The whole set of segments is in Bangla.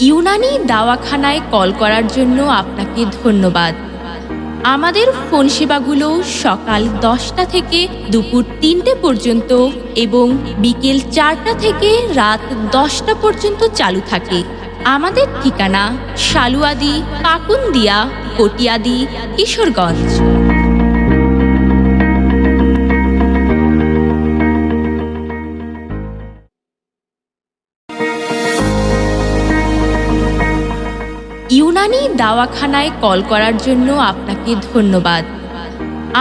ইউনানি দাওয়াখানায় কল করার জন্য আপনাকে ধন্যবাদ। আমাদের ফোন সেবাগুলো সকাল 10টা থেকে দুপুর 3টে পর্যন্ত এবং বিকেল 4টা থেকে রাত 10টা পর্যন্ত চালু থাকে। আমাদের ঠিকানা সালুয়াদি, পাকুন্দিয়া, কটিয়াদি, কিশোরগঞ্জ। ইউনানি দাওয়াখানায় কল করার জন্য আপনাকে ধন্যবাদ।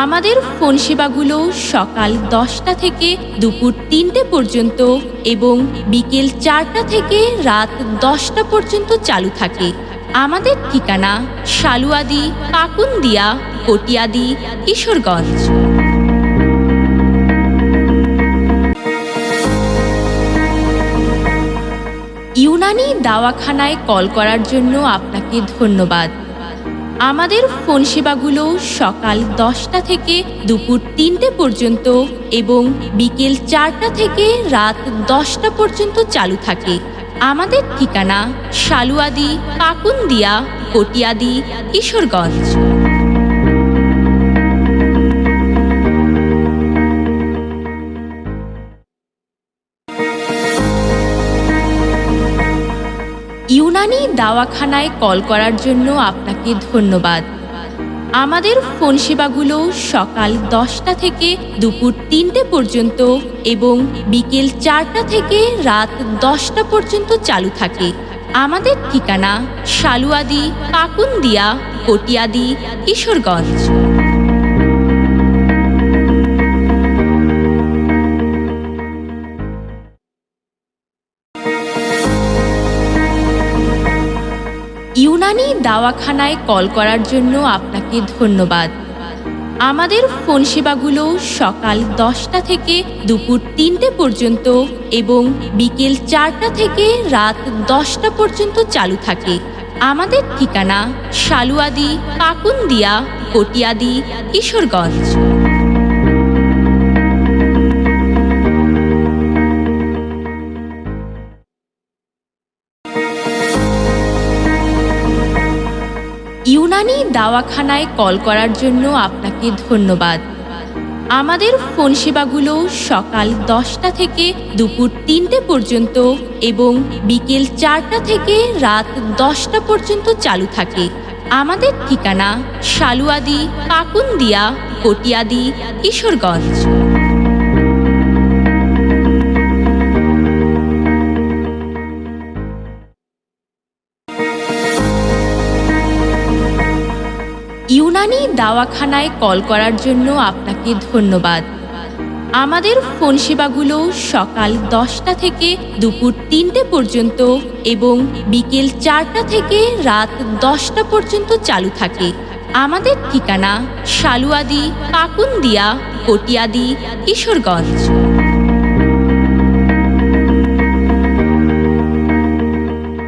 আমাদের ফোন সেবাগুলো সকাল 10টা থেকে দুপুর 3টে পর্যন্ত এবং বিকেল 4টা থেকে রাত 10টা পর্যন্ত চালু থাকে। আমাদের ঠিকানা সালুয়াদি, পাকুন্দিয়া, কটিয়াদি, কিশোরগঞ্জ। ইউনানি দাওয়াখানায় কল করার জন্য আপনাকে ধন্যবাদ। আমাদের ফোন সেবাগুলো সকাল 10টা থেকে দুপুর 3টে পর্যন্ত এবং বিকেল 4টা থেকে রাত 10টা পর্যন্ত চালু থাকে। আমাদের ঠিকানা সালুয়াদি, পাকুন্দিয়া, কটিয়াদি, কিশোরগঞ্জ। ইউনানি দাওয়াখানায় কল করার জন্য আপনাকে ধন্যবাদ। আমাদের ফোন সেবাগুলো সকাল 10টা থেকে দুপুর 3টে পর্যন্ত এবং বিকেল 4টা থেকে রাত 10টা পর্যন্ত চালু থাকে। আমাদের ঠিকানা সালুয়াদি, পাকুন্দিয়া, কটিয়াদি, কিশোরগঞ্জ। ইউনানি দাওয়াখানায় কল করার জন্য আপনাকে ধন্যবাদ। আমাদের ফোন সেবাগুলো সকাল 10টা থেকে দুপুর 3টে পর্যন্ত এবং বিকেল 4টা থেকে রাত 10টা পর্যন্ত চালু থাকে। আমাদের ঠিকানা সালুয়াদি, পাকুন্দিয়া, কটিয়াদি, কিশোরগঞ্জ। ইউনানি দাওয়াখানায় কল করার জন্য আপনাকে ধন্যবাদ। আমাদের ফোন সেবাগুলো সকাল 10টা থেকে দুপুর 3টে পর্যন্ত এবং বিকেল 4টা থেকে রাত 10টা পর্যন্ত চালু থাকে। আমাদের ঠিকানা সালুয়াদি, পাকুন্দিয়া, কটিয়াদি, কিশোরগঞ্জ। ইউনানি দাওয়াখানায় কল করার জন্য আপনাকে ধন্যবাদ। আমাদের ফোন সেবাগুলো সকাল 10টা থেকে দুপুর 3টে পর্যন্ত এবং বিকেল 4টা থেকে রাত 10টা পর্যন্ত চালু থাকে। আমাদের ঠিকানা সালুয়াদি, পাকুন্দিয়া, কটিয়াদি, কিশোরগঞ্জ।